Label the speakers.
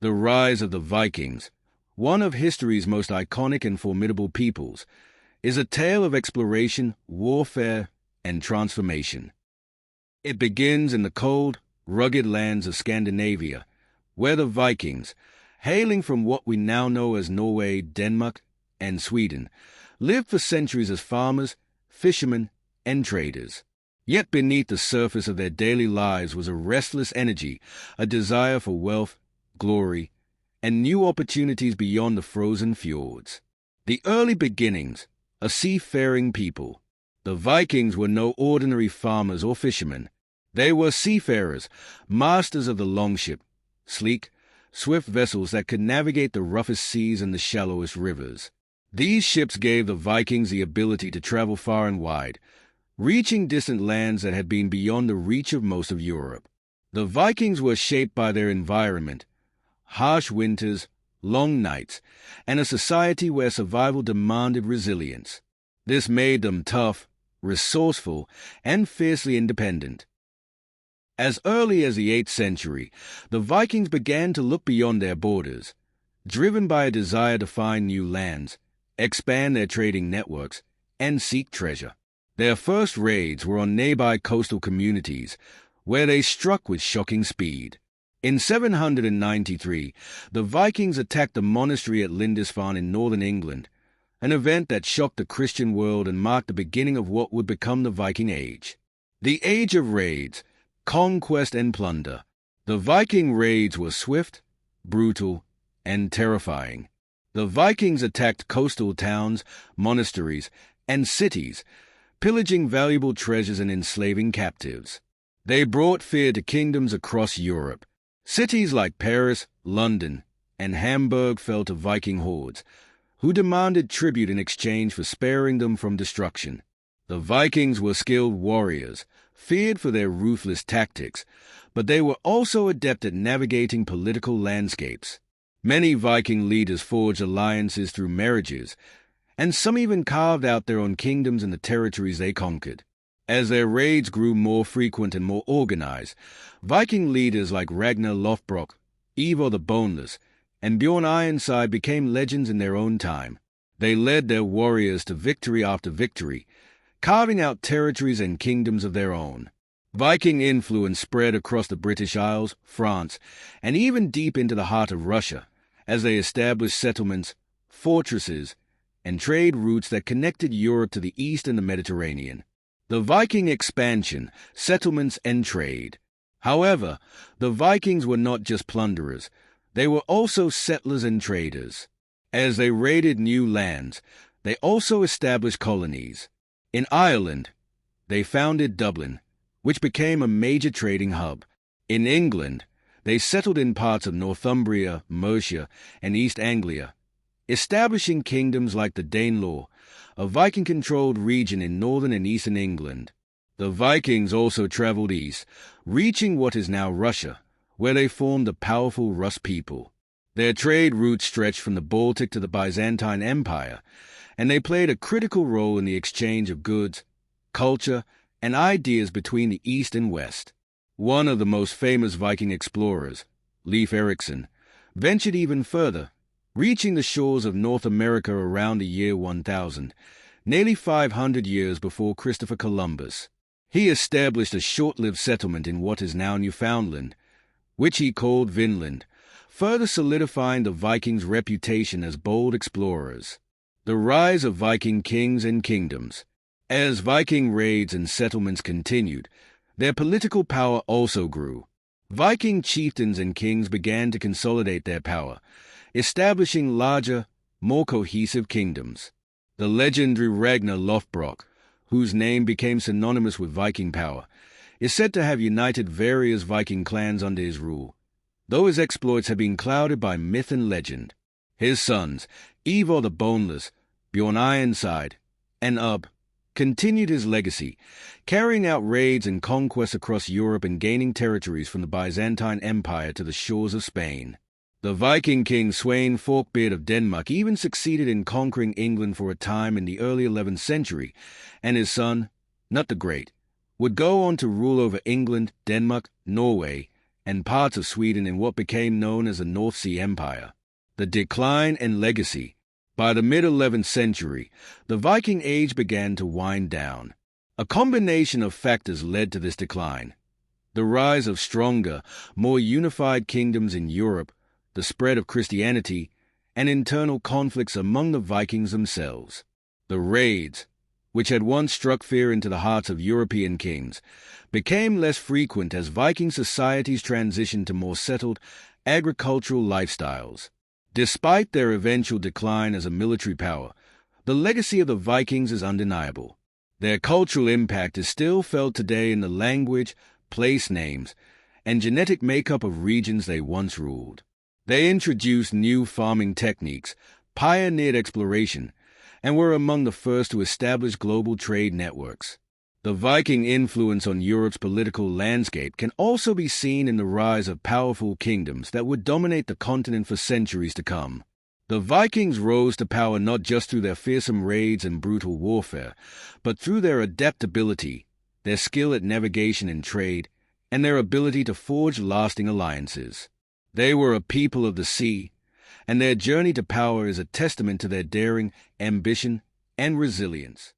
Speaker 1: The rise of the Vikings, one of history's most iconic and formidable peoples, is a tale of exploration, warfare, and transformation. It begins in the cold, rugged lands of Scandinavia, where the Vikings, hailing from what we now know as Norway, Denmark, and Sweden, lived for centuries as farmers, fishermen, and traders. Yet beneath the surface of their daily lives was a restless energy, a desire for wealth, glory, and new opportunities beyond the frozen fjords. The early beginnings, a seafaring people. The Vikings were no ordinary farmers or fishermen. They were seafarers, masters of the longship, sleek, swift vessels that could navigate the roughest seas and the shallowest rivers. These ships gave the Vikings the ability to travel far and wide, reaching distant lands that had been beyond the reach of most of Europe. The Vikings were shaped by their environment, harsh winters, long nights, and a society where survival demanded resilience. This made them tough, resourceful, and fiercely independent. As early as the 8th century, the Vikings began to look beyond their borders, driven by a desire to find new lands, expand their trading networks, and seek treasure. Their first raids were on nearby coastal communities, where they struck with shocking speed. In 793, the Vikings attacked the monastery at Lindisfarne in northern England, an event that shocked the Christian world and marked the beginning of what would become the Viking Age. The Age of Raids, Conquest and Plunder. The Viking raids were swift, brutal, and terrifying. The Vikings attacked coastal towns, monasteries, and cities, pillaging valuable treasures and enslaving captives. They brought fear to kingdoms across Europe. Cities like Paris, London, and Hamburg fell to Viking hordes, who demanded tribute in exchange for sparing them from destruction. The Vikings were skilled warriors, feared for their ruthless tactics, but they were also adept at navigating political landscapes. Many Viking leaders forged alliances through marriages, and some even carved out their own kingdoms in the territories they conquered. As their raids grew more frequent and more organized, Viking leaders like Ragnar Lothbrok, Ivar the Boneless, and Bjorn Ironside became legends in their own time. They led their warriors to victory after victory, carving out territories and kingdoms of their own. Viking influence spread across the British Isles, France, and even deep into the heart of Russia, as they established settlements, fortresses, and trade routes that connected Europe to the east and the Mediterranean. The Viking expansion, settlements, and trade. However, the Vikings were not just plunderers. They were also settlers and traders. As they raided new lands, they also established colonies. In Ireland, they founded Dublin, which became a major trading hub. In England, they settled in parts of Northumbria, Mercia, and East Anglia, establishing kingdoms like the Danelaw, a Viking-controlled region in northern and eastern England. The Vikings also traveled east, reaching what is now Russia, where they formed the powerful Rus people. Their trade routes stretched from the Baltic to the Byzantine Empire, and they played a critical role in the exchange of goods, culture, and ideas between the East and West. One of the most famous Viking explorers, Leif Erikson, ventured even further, reaching the shores of North America around the year 1000, nearly 500 years before Christopher Columbus. He established a short-lived settlement in what is now Newfoundland, which he called Vinland, further solidifying the Vikings' reputation as bold explorers. The rise of Viking kings and kingdoms. As Viking raids and settlements continued, their political power also grew. Viking chieftains and kings began to consolidate their power, establishing larger, more cohesive kingdoms. The legendary Ragnar Lothbrok, whose name became synonymous with Viking power, is said to have united various Viking clans under his rule, though his exploits have been clouded by myth and legend. His sons, Ivar the Boneless, Bjorn Ironside, and Ub, continued his legacy, carrying out raids and conquests across Europe and gaining territories from the Byzantine Empire to the shores of Spain. The Viking king Sweyn Forkbeard of Denmark even succeeded in conquering England for a time in the early 11th century, and his son, Knut the Great, would go on to rule over England, Denmark, Norway, and parts of Sweden in what became known as the North Sea Empire. The decline and legacy. By the mid-11th century, the Viking Age began to wind down. A combination of factors led to this decline. The rise of stronger, more unified kingdoms in Europe, the spread of Christianity, and internal conflicts among the Vikings themselves. The raids, which had once struck fear into the hearts of European kings, became less frequent as Viking societies transitioned to more settled, agricultural lifestyles. Despite their eventual decline as a military power, the legacy of the Vikings is undeniable. Their cultural impact is still felt today in the language, place names, and genetic makeup of regions they once ruled. They introduced new farming techniques, pioneered exploration, and were among the first to establish global trade networks. The Viking influence on Europe's political landscape can also be seen in the rise of powerful kingdoms that would dominate the continent for centuries to come. The Vikings rose to power not just through their fearsome raids and brutal warfare, but through their adaptability, their skill at navigation and trade, and their ability to forge lasting alliances. They were a people of the sea, and their journey to power is a testament to their daring, ambition, and resilience.